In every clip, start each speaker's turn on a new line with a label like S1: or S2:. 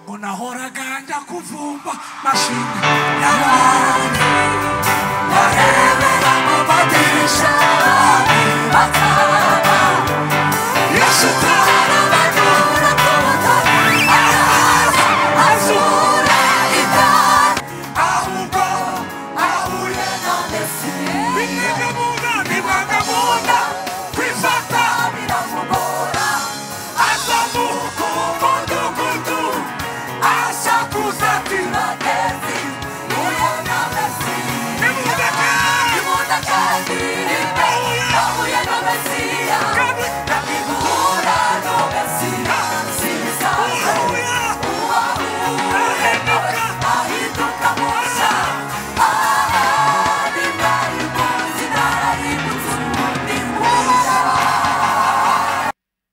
S1: unahoraga njya kuvumba mashini y'abandi barebera mu madirisha bataba Yesu tarabanyura ku butoni azura idari ahubwo ahuye na Mesiya nibwagamunda kwifata biramugora azamuka umudugudu asakuza ati bagezi uyu na Mesiya imunda kandi ahuye na Mesiya ndabibura no Mesiya sibisanzwe ahinduka mushya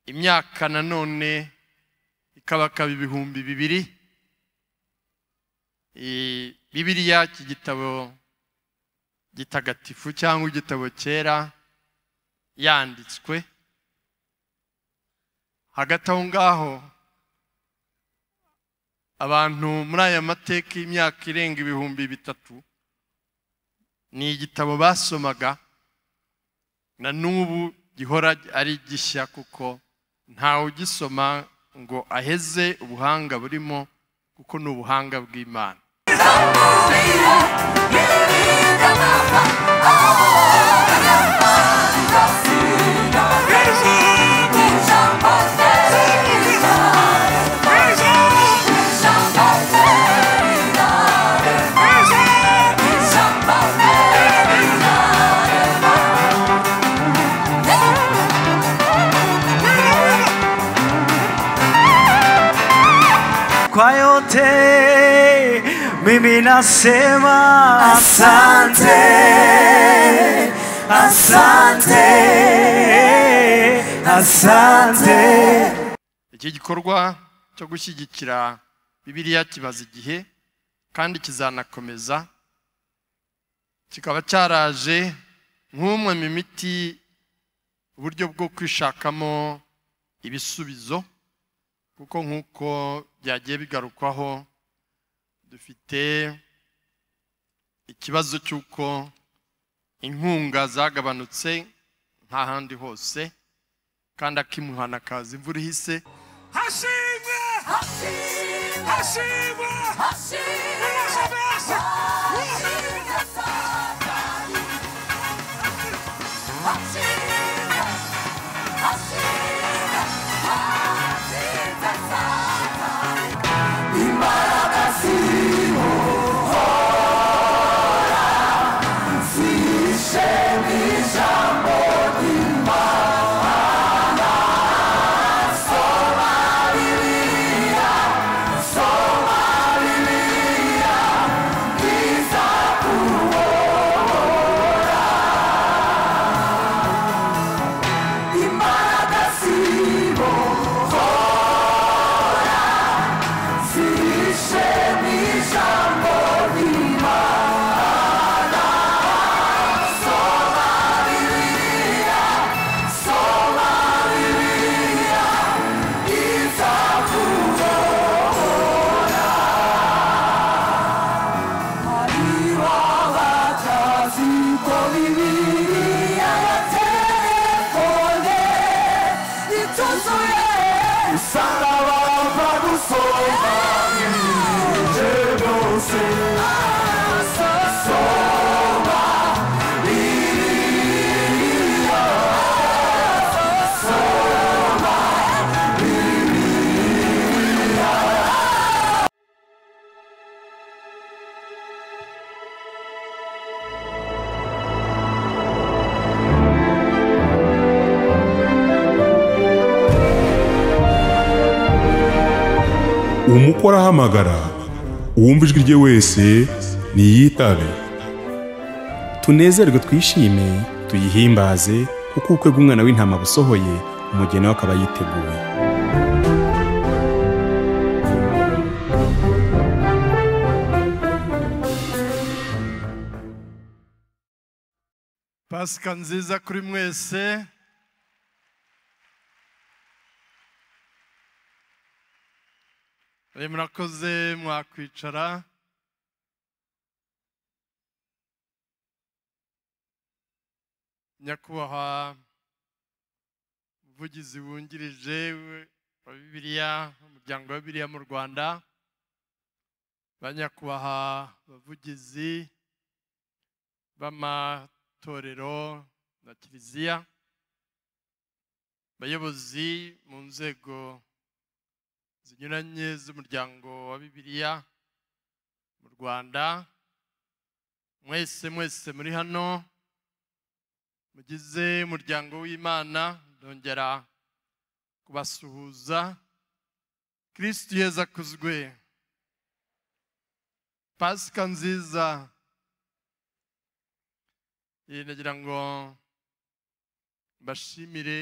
S2: imyaka nanone ikabakaba ibihumbi 2 Bibiliya iki gitabo gitagatifu cyangwa igitabo cyera yanditswe hagati aho ngaho abantu muri aya mateka imyaka irenga ibihumbi 3 ni igitabo basomaga na n'ubu gihora ari gishya kuko ntawe ugisoma ngo aheze ubuhanga burimo kuko ni ubuhanga bw'Imana.
S3: Kwa yote mimi nasema asante, asante, asante.
S2: Iki gikorwa cyo gushyigikira Bibiliya kibaza igihe kandi kizanakomeza, kikaba cyaraje nk'umwe mu miti uburyo bwo kwishakamo ibisubizo, kuko nkuko byagiye bigarukwaho dufite ikibazo cy'uko inkunga zagabanutse nk'ahandi hose kandi akimuhana kazi imvura ihise.
S1: hashimwe hashimwe hashimwe
S4: umukora ahamagara uwumva ijwi rye wese niyitabe.
S5: Tunezerwe twishime tuyihimbaze kuko ubukwe bw'umwana w'intama busohoye, umugeni we akaba yiteguye.
S2: Pasika nziza kuri mwese. murakoze mwakwicara. Nyakubahwa umuvugizi wungirije wa Bibiliya, umuryango wa Bibiliya mu Rwanda, banyakubahwa abavugizi b'amatorero na kiliziya, bayobozi mu nzego zinyuranye z'umuryango wa Bibiliya mu Rwanda, mwese muri hano mugize umuryango w'Imana, ndongera kubasuhuza. Kristo Yezu akuzwe. Pasika nziza. Nagira ngo mbashimire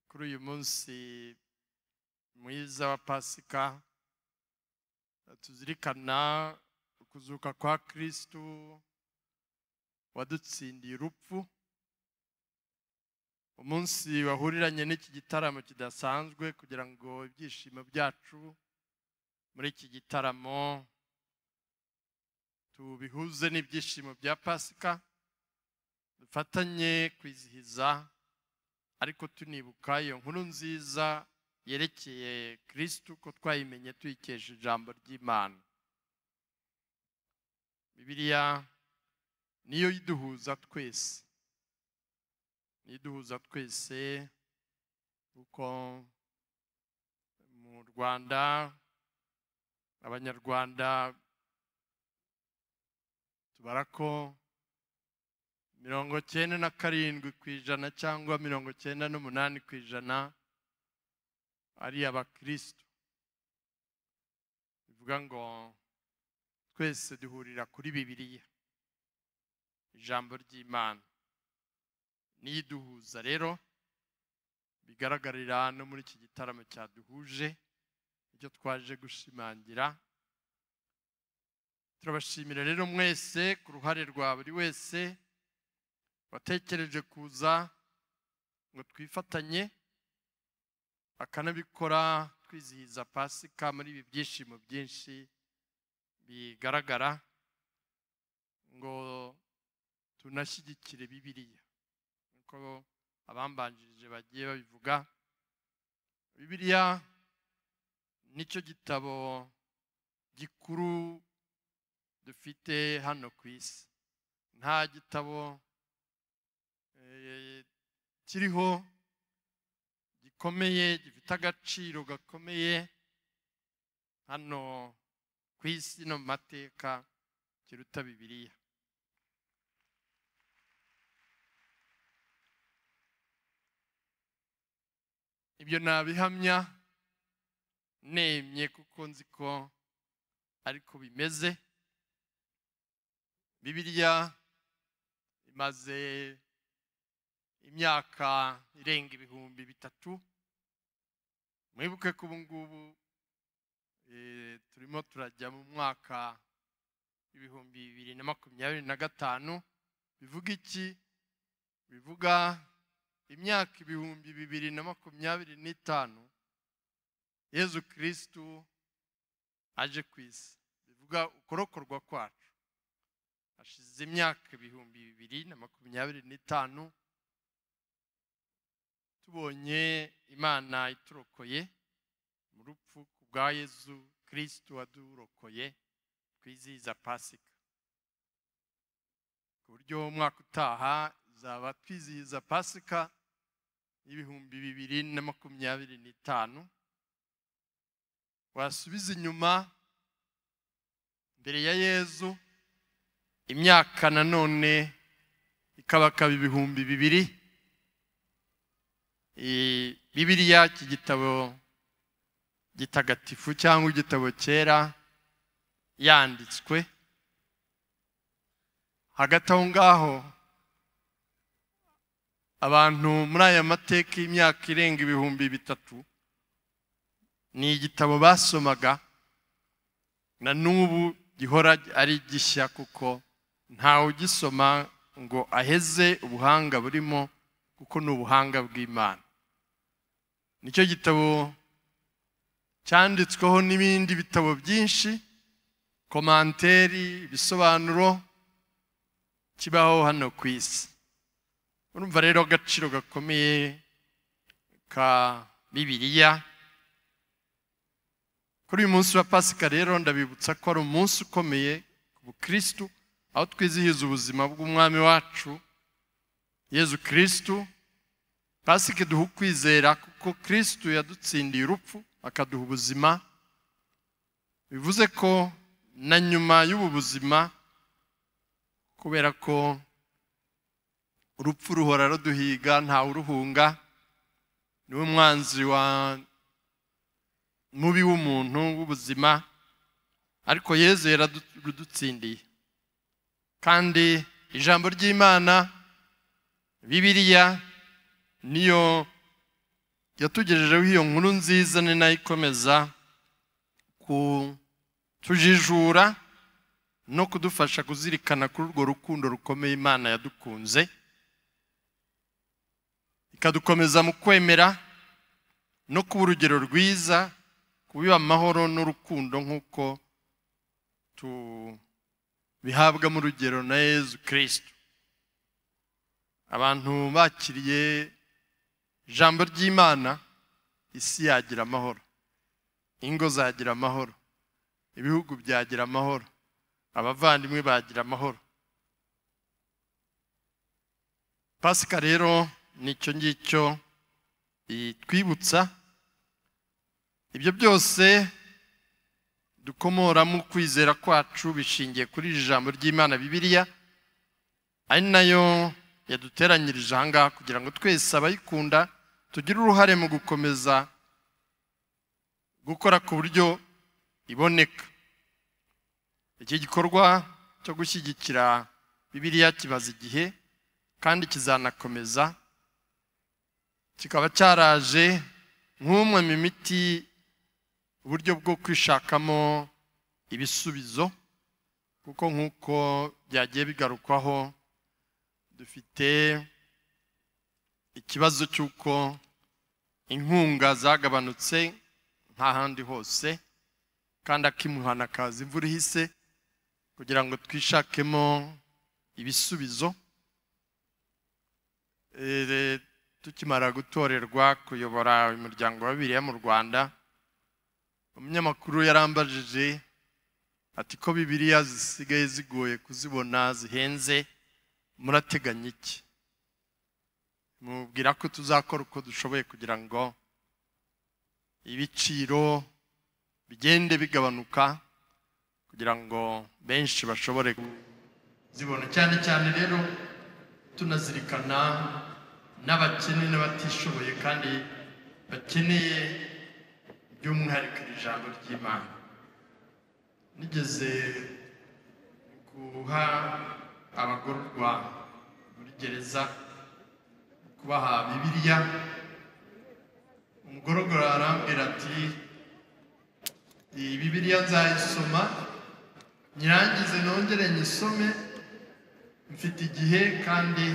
S2: kuri uyu munsi mwiza wa Pasika, tuzirikana ukuzuka kwa Kristo wadutsindiye urupfu. Umunsi wahuriranye n'iki gitaramo kidasanzwe kugira ngo ibyishimo byacu muri iki gitaramo tubihuze n'ibyishimo bya Pasika, dufatanye kwizihiza ariko tunibuka iyo nkuru nziza yerekeye Kristo ko twayimenye tuyikesha ijambo ry'Imana. Bibiliya niyo iduhuza twese, kuko mu Rwanda abanyarwanda tubara ko 97% cyangwa 98% ari abakristo. Bivuga ngo twese duhurira kuri Bibiliya, ijambo ry'Imana niduhuza. Rero bigaragarira no muri iki gitaramo cyaduhuje, icyo twaje gushimangira. Turabashimira rero mwese ku ruhare rwa buri wese watekereje kuza ngo twifatanye, akanabikora twizihiza Pasika muri ibi byishimo byinshi bigaragara, ngo tunashyigikire Bibiliya. Nkuko abambanjirije bagiye babivuga, Bibiliya nicyo gitabo gikuru dufite hano ku isi. Nta gitabo kiriho gikomeye, gifite agaciro gakomeye hano ku isi no mu mateka kiruta Bibiliya. Ibyo nabihamya nemye kuko nzi ko ariko bimeze. Bibiliya imaze imyaka irenga 3,000. Mwibuke ko ubu ngubu turimo turajya mu mwaka 2025. Bivuga iki? Bivuga imyaka 2025 Yezu Kristo aje ku isi. Bivuga ukorokorwa kwacu. Hashize imyaka 2025 tubonye Imana iturokoye mu rupfu kubwa Yezu Kristo wadurokoye, twizihiza Pasika. Ku buryo umwaka utaha zaba twizihiza Pasika 2025. Wasubiza inyuma mbere ya Yezu imyaka nanone ikabakaba 2000. Bibiliya iki gitabo gitagatifu cyangwa igitabo cyera yanditswe. Hagati aho ngaho abantu muri aya mateka y'imyaka irenga 3,000 ni igitabo basomaga, na n'ubu gihora ari gishya kuko ntawe ugisoma ngo aheze ubuhanga burimo, kuko ni ubuhanga bw'Imana. Nicyo gitabo cyanditsweho n'ibindi bitabo byinshi, komanteri, ibisobanuro, kibaho hano ku isi. Urumva rero agaciro gakomeye ka Bibiliya. Kuri uyu munsi wa Pasika rero ndabibutsa ko ari umunsi ukomeye ku Bukristo, aho twizihiza ubuzima bw'umwami wacu Yezu Kristo. Pasika duha ukwizera kuko Kristo yadutsindiye urupfu akaduha ubuzima. Bivuze ko na nyuma y'ubu buzima, kubera ko urupfu ruhora ruduhiga ntawe uruhunga, niwe mwanzi wa mubi w'umuntu w'ubuzima, ariko Yezu yaradutsindiye. Kandi ijambo ry'Imana, Bibiliya, niyo yatugejejeho iyo nkuru nziza, ni nayo ikomeza kutujijura no kudufasha kuzirikana kuri urwo rukundo rukomeye Imana yadukunze, ikadukomeza mu kwemera no kuba urugero rwiza, kubiba amahoro n'urukundo nk'uko tubihabwa mu rugero na Yezu Kristo. Abantu bakiriye ijambo ry'Imana, isi yagira amahoro, ingo zagira amahoro, ibihugu byagira amahoro, abavandimwe bagira amahoro. Pasika rero nicyo ngicyo itwibutsa. Ibyo byose dukomoramo kwizera kwacu bishingiye kuri iri jambo ry'Imana Bibiliya, ari nayo yaduteranyirije aha ngaha kugira ngo twese abayikunda tugire uruhare mu gukomeza gukora ku buryo iboneka. Iki gikorwa cyo gushyigikira Bibiliya kimaze igihe kandi kizanakomeza, kikaba cyaraje nk'umwe mu miti, uburyo bwo kwishakamo ibisubizo, kuko nk'uko byagiye bigarukwaho dufite ikibazo cy'uko inkunga zagabanutse nk'ahandi hose, kandi akimuhana kaza imvura ihise, kugira ngo twishakemo ibisubizo. Tukimara gutorerwa kuyobora umuryango wa Bibiliya mu Rwanda, umunyamakuru yarambajije ati ko Bibiliya zisigaye zigoye kuzibona, zihenze, murateganya iki? Mubwira ko tuzakora uko dushoboye kugira ngo ibiciro bigende bigabanuka, kugira ngo benshi bashobore zibona, cyane cyane rero tunazirikana n'abakene n'abatishoboye kandi bakeneye by'umwihariko ijambo ry'Imana. Nigeze guha abagororwa muri gereza kubaha Bibiliya, umugororwa arambwira ati iyi Bibiliya nzayisoma nyirangize nongere nyisome, mfite igihe kandi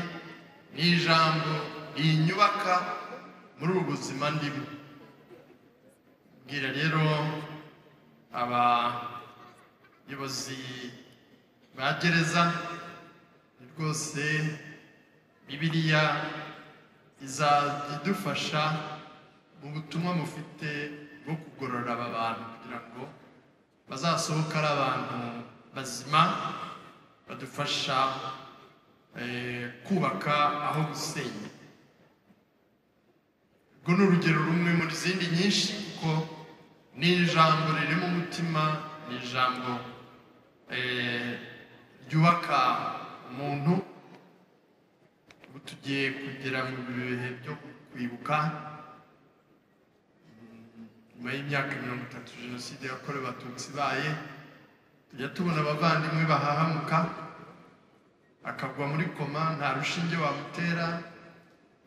S2: ni ijambo rinyubaka muri ubu buzima ndimo. Bwira rero abayobozi ba gereza, rwose Bibiliya izadufasha mu butumwa mufite bwo kugorora aba bantu, kugira ngo bazasohoke ari abantu bazima, badufasha kubaka aho gusenya. Urwo ni urugero rumwe muri zindi nyinshi, kuko ni ijambo ririmo umutima, ni ijambo ryubaka umuntu. Ubu tugiye kugera mu bihe byo kwibuka nyuma y'imyaka 30 Jenoside yakorewe Abatutsi ibaye. Tujya tubona abavandimwe bahahamuka, akagwa muri koma, nta rushinge wamutera,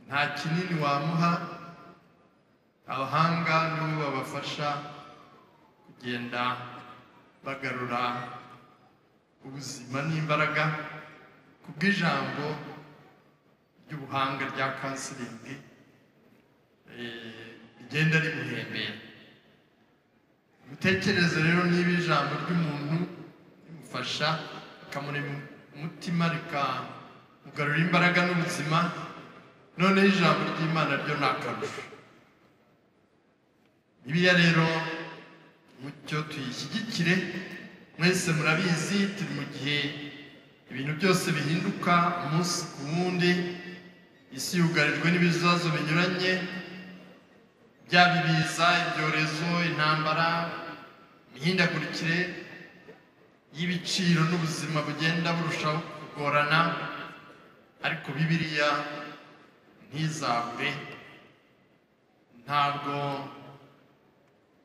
S2: nta kinini wamuha. Abahanga nibo babafasha kugenda bagarura ubuzima n'imbaraga kubw'ijambo ry'ubuhanga rya kansiringi rigenda rimuhembera. dutekereze rero niba ijambo ry'umuntu rimufasha rikamurema umutima rikamugarura imbaraga n'ubuzima, noneho ijambo ry'Imana ryo ni akarusho. Bibiliya rero mucyo tuyishyigikire. Mwese murabizi turi mu gihe ibintu byose bihinduka umunsi ku wundi, isi yugarijwe n'ibibazo binyuranye, byaba ibiza, ibyorezo, intambara, imihindagurikire y'ibiciro n'ubuzima bugenda burushaho kugorana, ariko Bibiliya ntizabure. Ntabwo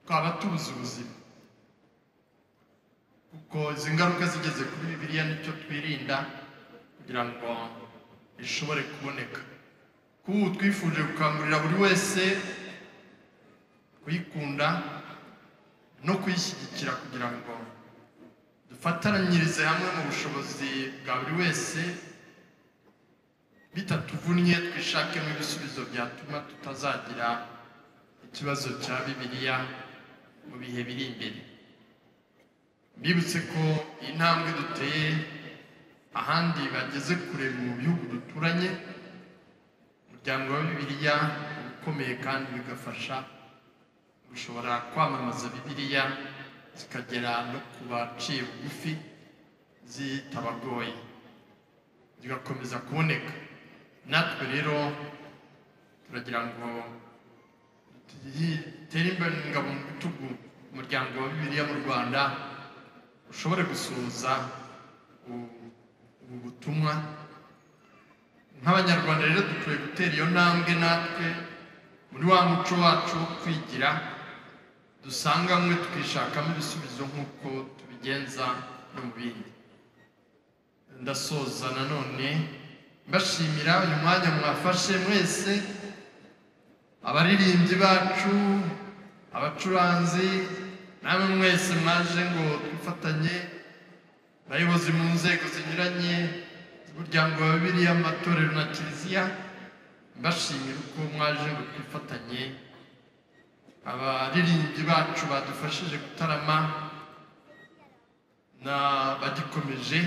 S2: twaba tubuze ubuzima, kuko izi ngaruka zigeze kuri Bibiliya nicyo twirinda kugira ngo ishobore kuboneka. Kubu twifuje gukangurira buri wese kuyikunda no kuyishyigikira kugira ngo dufatanyirize hamwe mu bushobozi bwa buri wese, bitatuvunnye twishakemo ibisubizo byatuma tutazagira ikibazo cya Bibiliya mu bihe biri imbere. Mbibutse ko intambwe duteye ahandi bageze kure mu bihugu duturanye, umuryango wa Bibiliya ukomeye kandi bigafasha gushobora kwamamaza Bibiliya zikagera no ku baciye bugufi zitabagoye, zigakomeza kuboneka. Natwe rero turagira ngo dutere imbere ingabo mu bitugu umuryango wa Bibiliya mu Rwanda ushobore gusohoza ubu butumwa. Nk'Abanyarwanda rero dukwiye gutera iyo ntambwe natwe muri wa muco wacu wo kwigira dusanganywe, tukishakamo ibisubizo nk'uko tubigenza no mu bindi. Ndasoza nanone mbashimira uyu mwanya mwafashe mwese, abaririmbyi bacu, abacuranzi, namwe mwese mwaje ngo twifatanye, abayobozi mu nzego zinyuranye z'umuryango wa Bibiliya, amatorero na kiliziya, mbashimira uko mwaje ngo twifatanye. Abaririmbyi bacu badufashije gutarama na bagikomeje,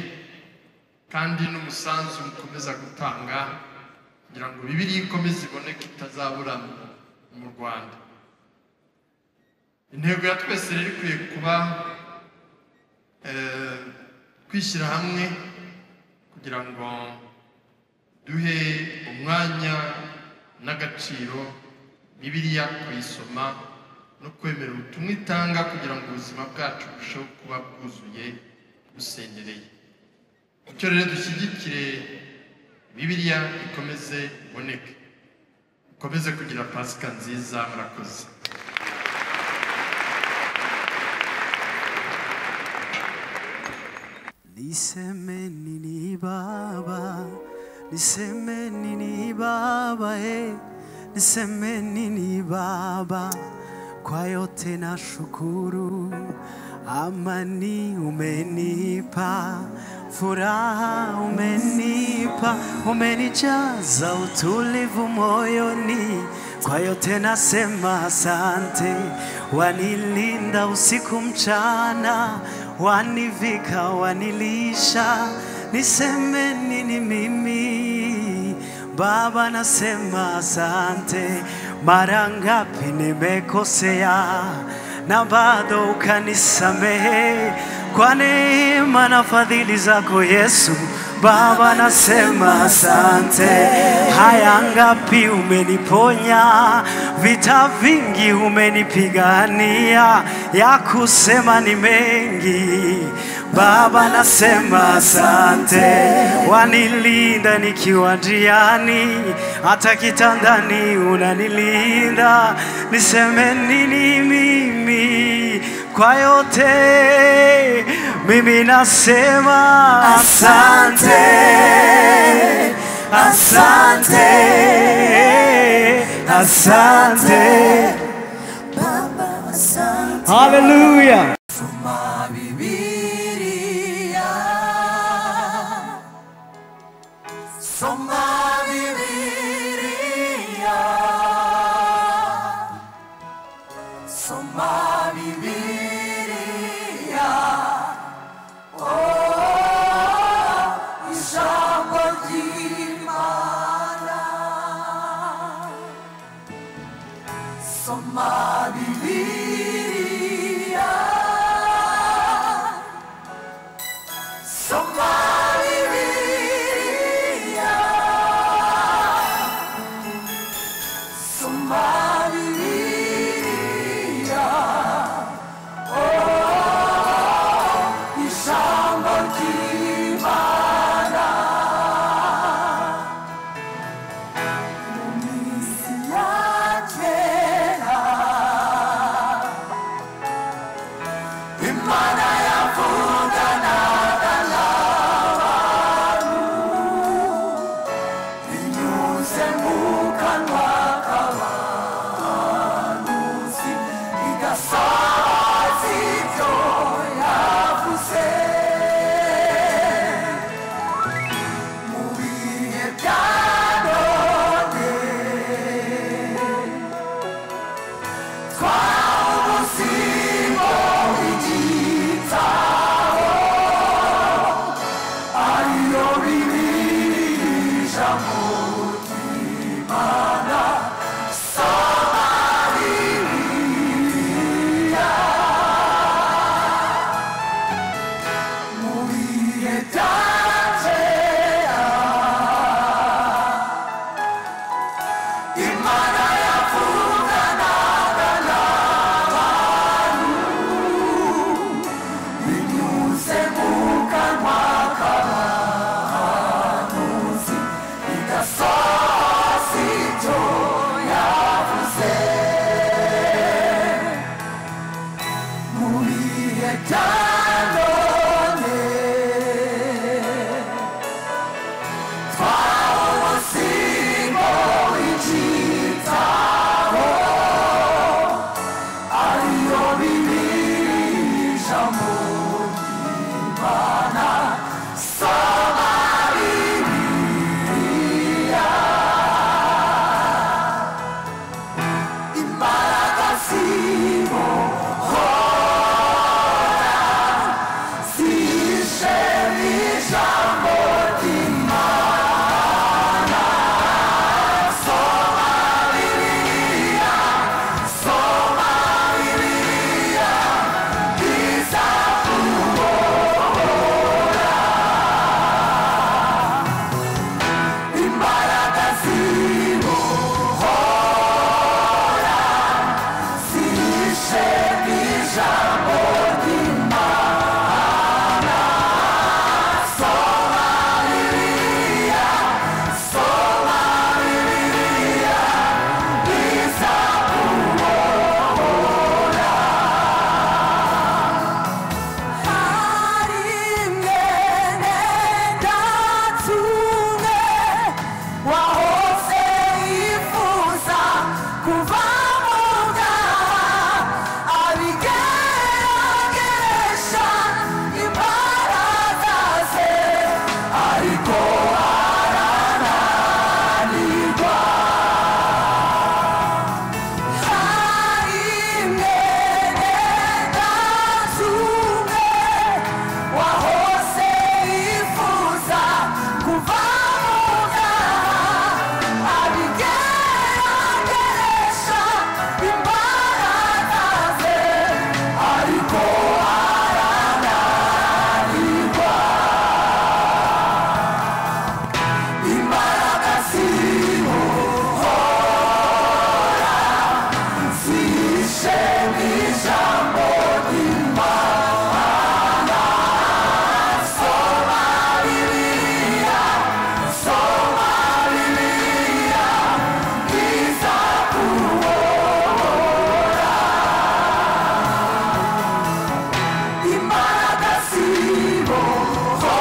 S2: kandi n'umusanzu mukomeza gutanga kugira ngo Bibiliya ikomeze iboneke, itazabura mu Rwanda. Intego ya twese rero ikwiye kuba kwishyira hamwe kugira ngo duhe umwanya n'agaciro Bibiliya, kuyisoma no kwemera ubutumwa itanga kugira ngo ubuzima bwacu burusheho kuba bwuzuye busendereye. Icyo rero dushyigikire Bibiliya ikomeze iboneke, ikomeze kugira Pasika nziza. Murakoze.
S3: Niseme nini baba, niseme nini baba, niseme nini baba, kwa yote na shukuru. Amani umenipa, furaha umenipa, umenijaza utulivu moyoni, kwa yote nasema asante. Wanilinda usiku mchana, wanivika wanilisha, niseme nini mimi Baba, nasema asante. Mara ngapi nimekosea na bado ukanisamehe, kwa neema na fadhili zako Yesu Baba, nasema asante. Haya ngapi umeniponya, vita vingi umenipigania, ya kusema ni mengi Baba, nasema asante. Wanilinda nikiwa njiani, hata kitandani unanilinda, niseme nini mimi? Kwa yote mimi nasema asante, asante, asante Baba, asante. Hallelujah.
S1: Soma Bibiliya, soma Bibiliya, soma Bibiliya. Imana yavuganaga n'abantu binyuze mu kanwa k'abahanuzi igasohoza ibyo yavuze mu bihe bya none. Twawuziho igitabo ariyo Bibiliya ijambo ry'Imana. Soma Bibiliya mu bihe bya kera. Imana yavuganaga n'abantu binyuze mu kanwa k'abahanuzi igasohoza ibyo yavuze mu bihe bya none. Twawuziho igitabo ariyo Bibiliya ijambo ry'Imana. Soma Bibiliya imbaraga zibohora zihishe mu ijambo ry'Imana. Soma Bibiliya, soma Bibiliya izakubohora. Imbaraga zibohora zihishe mu ijambo ry'Imana. Soma Bibiliya, soma Bibiliya izakubohora. Hari mwene Datumwe wahoze yifuza kuva mu byaha abigerageresha imbaraga ze ariko arananirwa. Hari mwene Datumwe wahoze yifuza kuva mu byaha abigerageresha imbaraga ze ariko arananirwa. Imbaraga zibohora zihishe mu ijambo ry'Imana. Soma Bibiliya, soma Bibiliya izakubohora. Imbaraga zibohora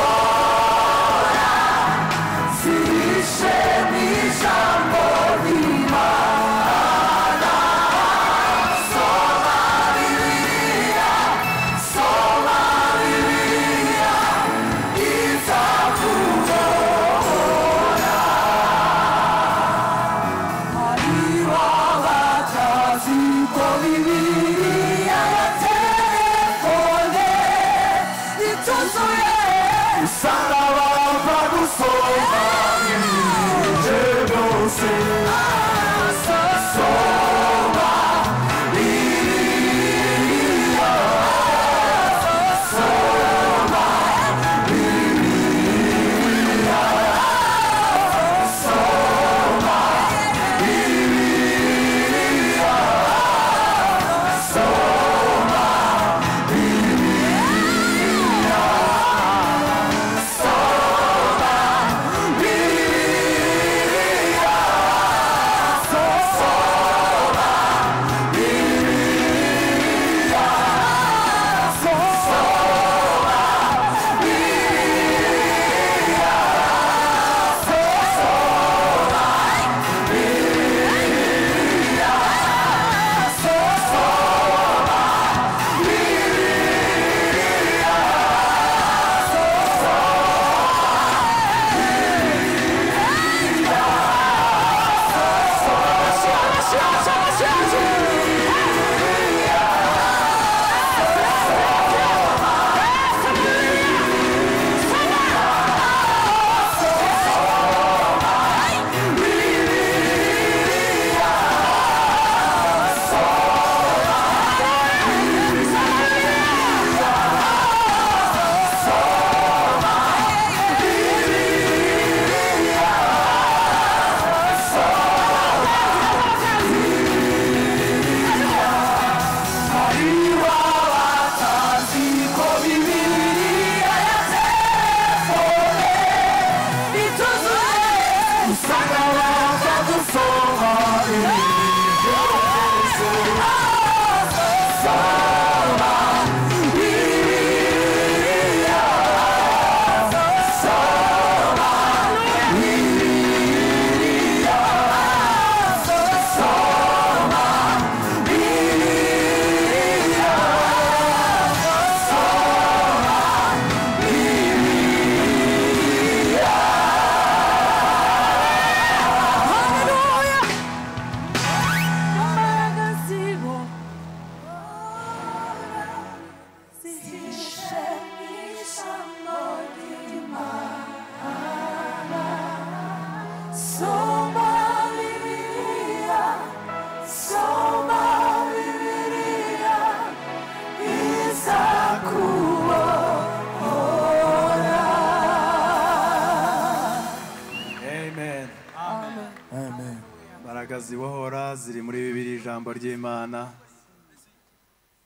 S1: zihishe mu ijambo ry'Imana. Soma Bibiliya, soma Bibiliya izakubohora. Hariho abatazi ko Bibiliya ya telefone ituzuye usanga bava gusoma ibice byose. Soma Bibiliya, soma Bibiliya, soma Bibiliya, soma Bibiliya, soma
S6: ijambo ry'Imana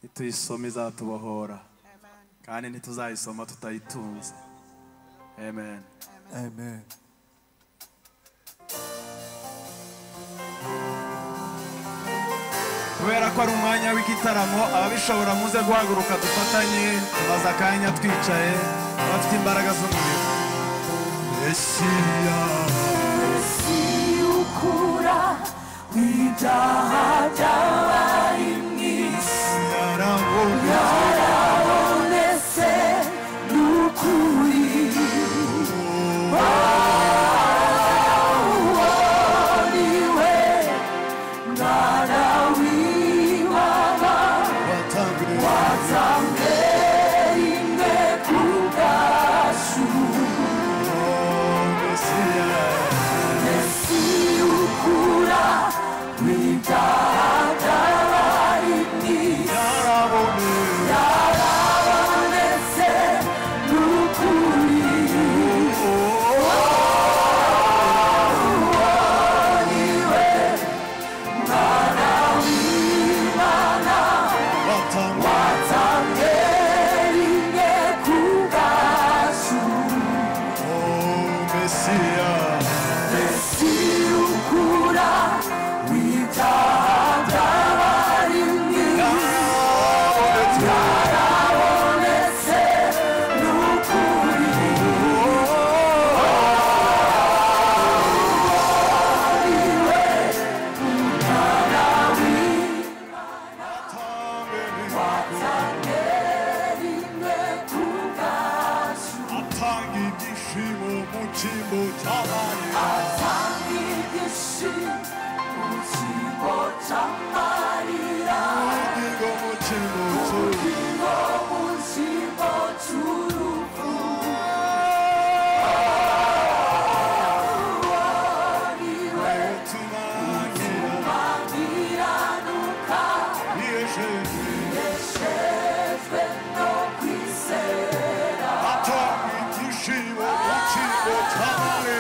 S6: nituyisoma izatubohora kandi ntituzayisoma tutayitunze. Amen.
S1: Amen.
S6: Kubera ko ari umwanya w'igitaramo, ababishobora muze guhaguruka dufatanye tumaze akanya twicaye, abafite imbaraga z'umuriro.
S1: Mesiya,
S3: Mesiya ukura w'ibyaha by'abari mu isi, yarabonetse n'ukuri. Niwe mwana w'Imana watanzwe rimwe ku bwacu. Mesiya ukura w'ibyaha by'abari mu isi, yarabonetse n'ukuri. Niwe mwana w'Imana watanzwe rimwe ku bwacu. Mesiya ukura w'ibyaha by'abari mu isi, yarabonetse n'ukuri. Niwe mwana w'Imana watanzwe rimwe ku bwacu.
S6: Atanga ibyishimo mu cyimbo cy'abari.
S3: Atanga ibyishimo mu cyimbo cy'amarira,
S6: Ubugingo mu cyimbo
S3: ubugingo mu cyimbo cy'urupfu. Niwe tumangiranuka, yeshejwe no kwizera.
S6: atanga ibyishimo mu cyimbo cy'abari.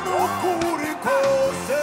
S6: n'ukuri kose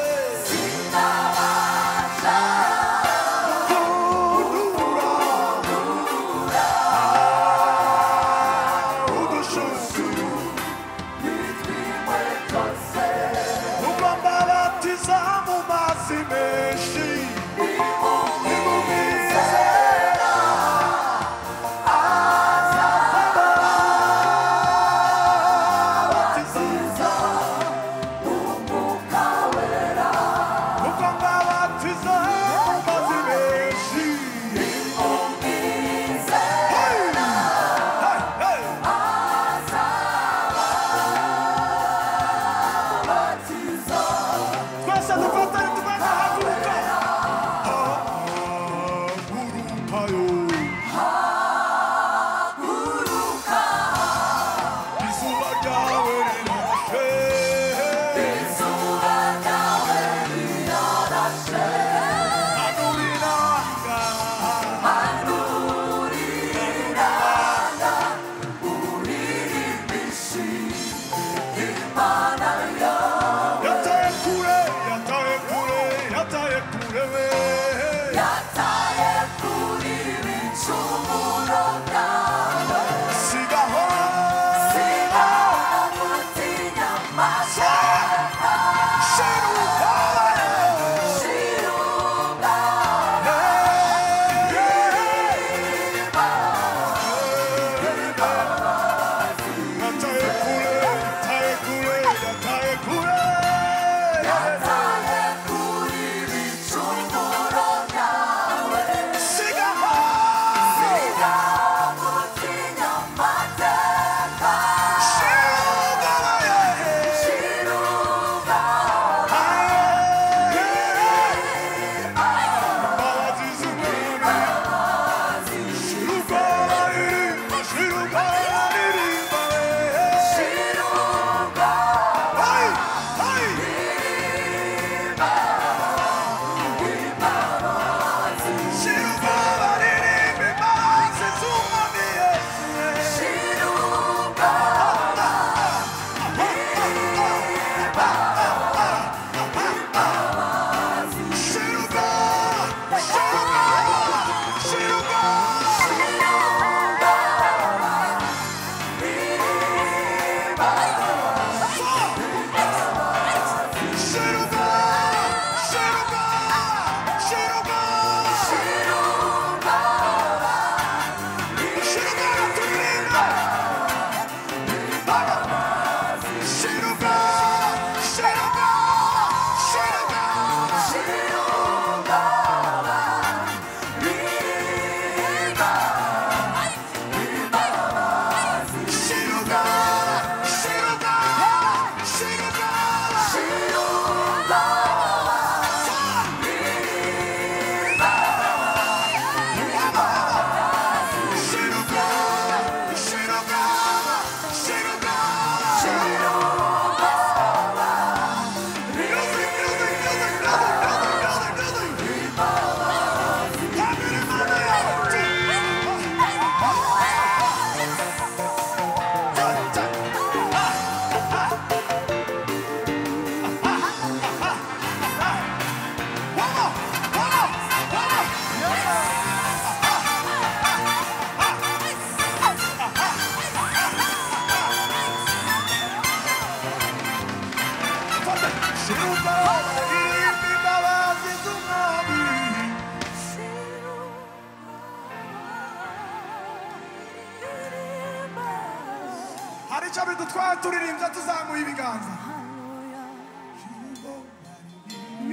S7: icyo bidutwara turirimbye tuzamuye ibiganza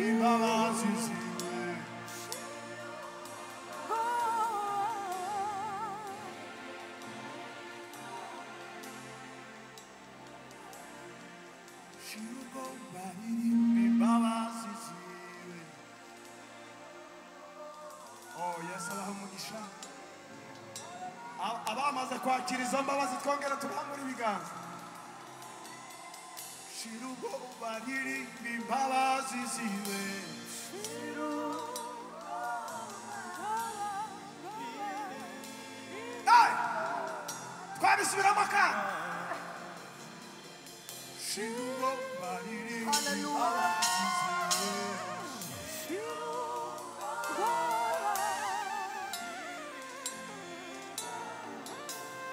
S7: imbabazi ziwe imbabazi ziwe oh yesu abaha umugisha abamaze kwakira izo mbabazi twongera tubamura ibiganza shirugo baririmba imbabazi ziwe twabisubiramo kandi shirugo baririmba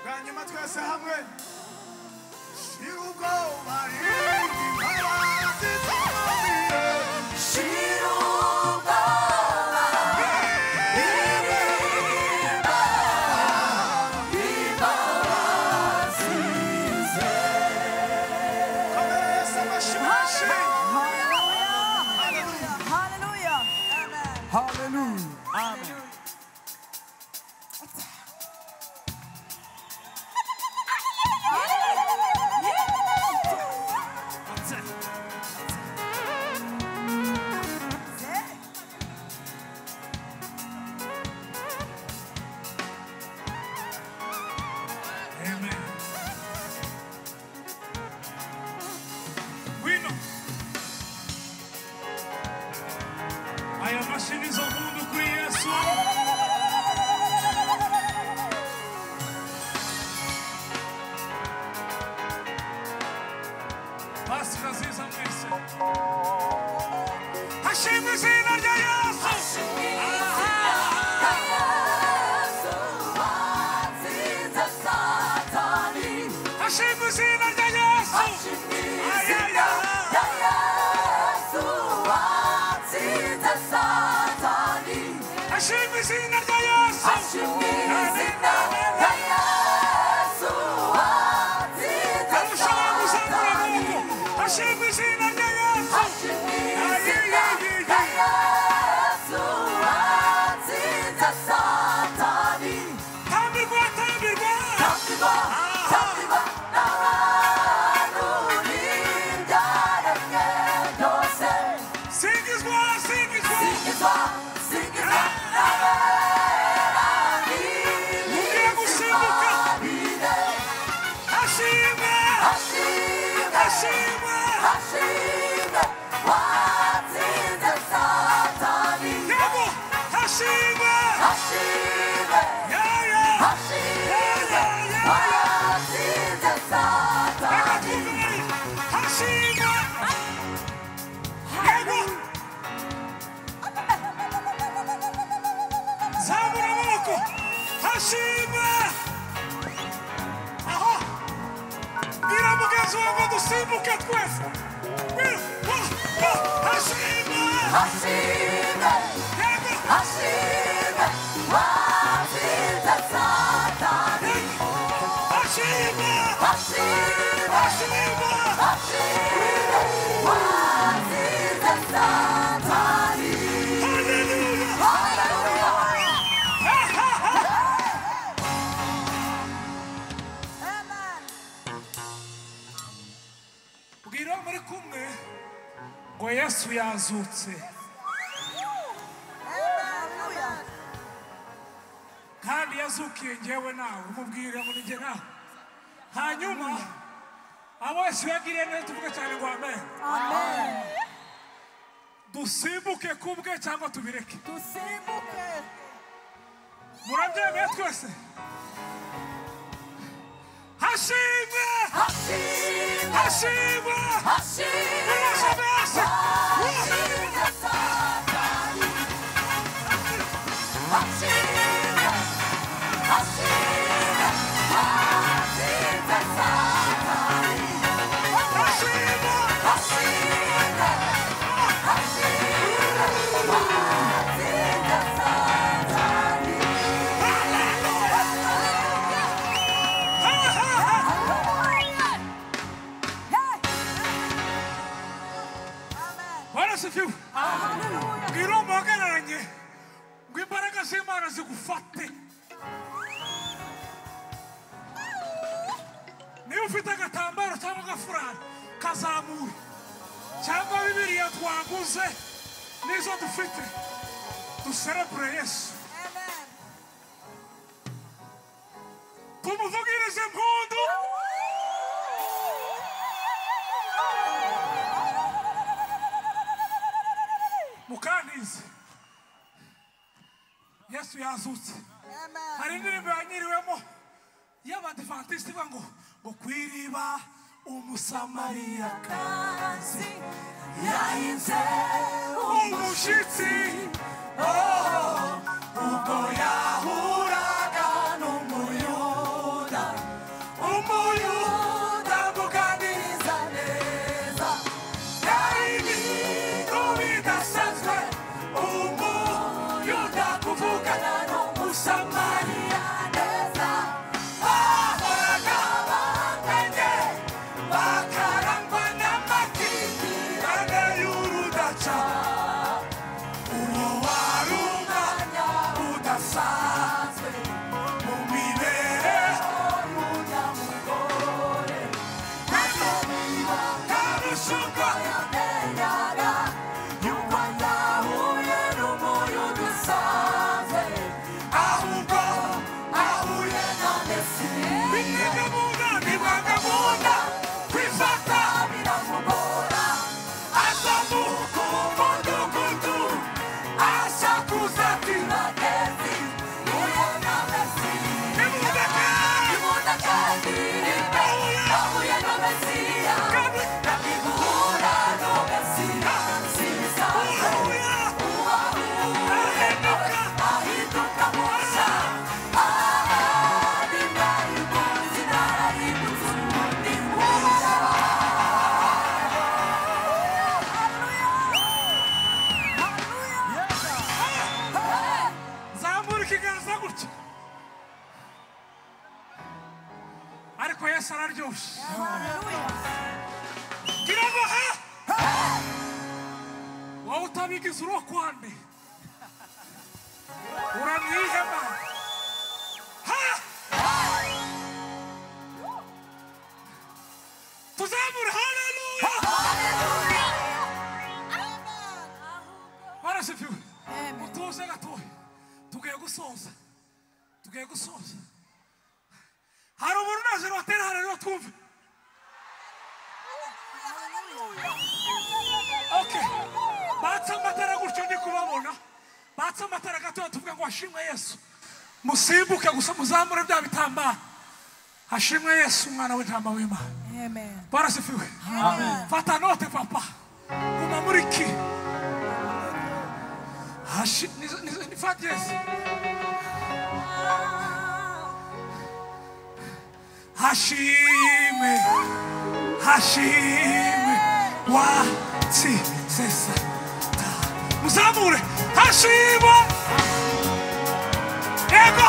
S7: hanyuma twese hamwe shirugo barindi imbabazi z'umubiri
S8: Yesu yazutse kandi yazukiye njyewe nawe umubwire ngo nijye nawe hanyuma abo Yesu yagiriye neza tuvuge cyane ngo amen dusimbuke kubwe cyangwa tubireke murabyemeye twese hashimwe hashimwe ngiro muhagararanye ngo imbaraga z'Imana zigufate niba ufite agatambaro cyangwa agafurari kazamure cyangwa Bibiliya twaguze nizo dufite duserebure Yesu tumuvugirize impundu mukanize Yesu yazutse hari indirimbo yanyiriwemo y'Abadiventiste ivuga ngo kwiriba umusamariyakazi
S3: yahinze umushyitsi ubwo yahuraga n'umuyuda amuganiriza neza byari ibintu bidasanzwe umuyuda kuvugana n'umusamariya neza bahoraga banganye bakarangwa n'amakimbirane y'urudaca uwo wari umwanya udasanzwe mu mibereho y'umunyamugore maze niba karushuka yamenyaga yuko yahuye n'umuyuda usanzwe ahubwo ahuye na Mesiya bimwagamunda kwifata biramugora azamuka umudugudu asakuza ati bagezi huye na Mesiya imundakandi ahuye na Mesiya nakiguhura no Mesiya sibisanzwe uwahura ahinduka musa
S8: zamura ikiganza gutya ariko Yesu araryoshe gira ngo wowe utabigize urokwande uramwihema tuzamura haleluya barasifiwe mutuze gatoya tugiye gusoza hari umuntu naje watera haleluya twumve okay batsa amatara gutyo ndi kubabona batsa amatara gatoya tuvuga ngo hashimwe Yesu musimbuke gusa muzamure bya bitambara hashimwe Yesu umwana w'intama w'Imana
S3: Amen.
S8: barasifiwe fata note papa guma muri ki nifate Yesu hashime watsi sesa muzamure hashime ego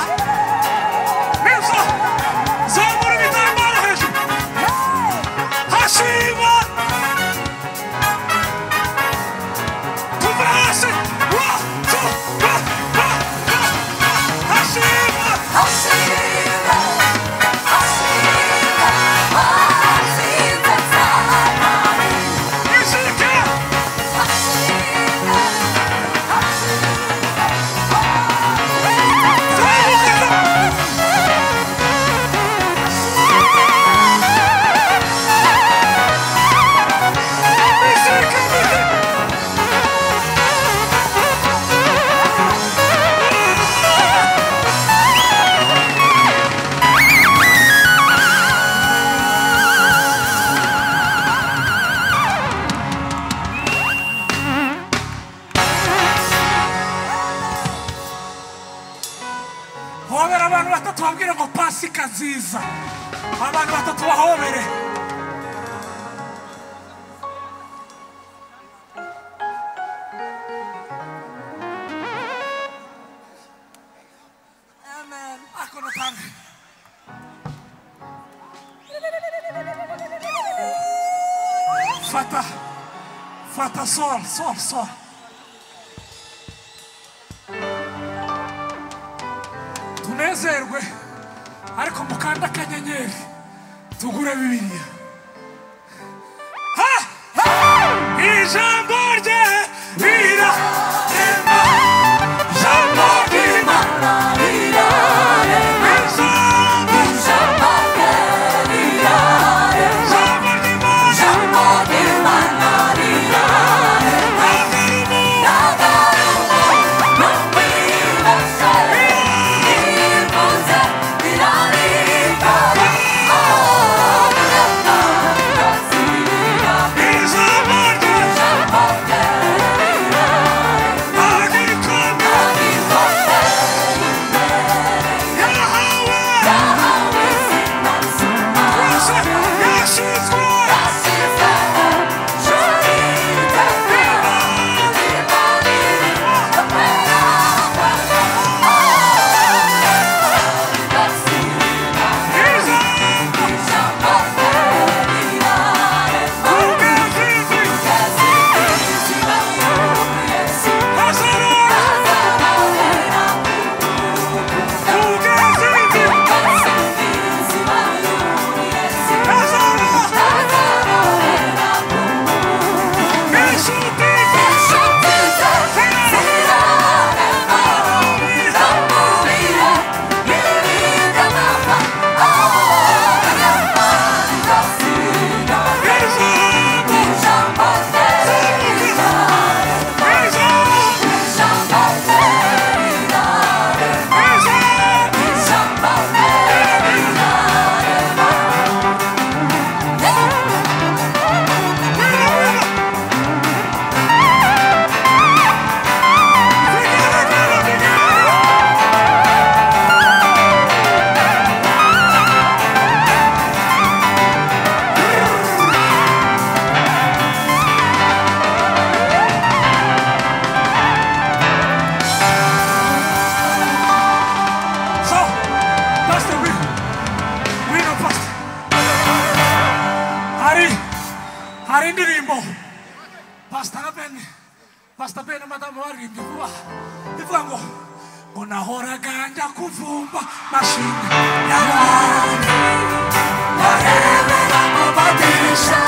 S8: neza zamura ibitambaro hejuru hashime tuva hasi abantu batatu babwire ngo pasika nziza abantu batatu bahobere
S3: Amen.
S8: akono tanga fata sol tunezerwe ariko mukanda akanyenyeri tugure Bibiliya ijambo rye rirarema ijambo ry'Imana rirarema ijambo rye rirarema ijambo ry'Imana rirarema no kwibeshya rivuze rirarikara ijambo rye Pastor Ben madamu warindi vuba ivuga ngo unahoraga njya kuvumba mashini y'abandi
S3: Whatever I'm about to show,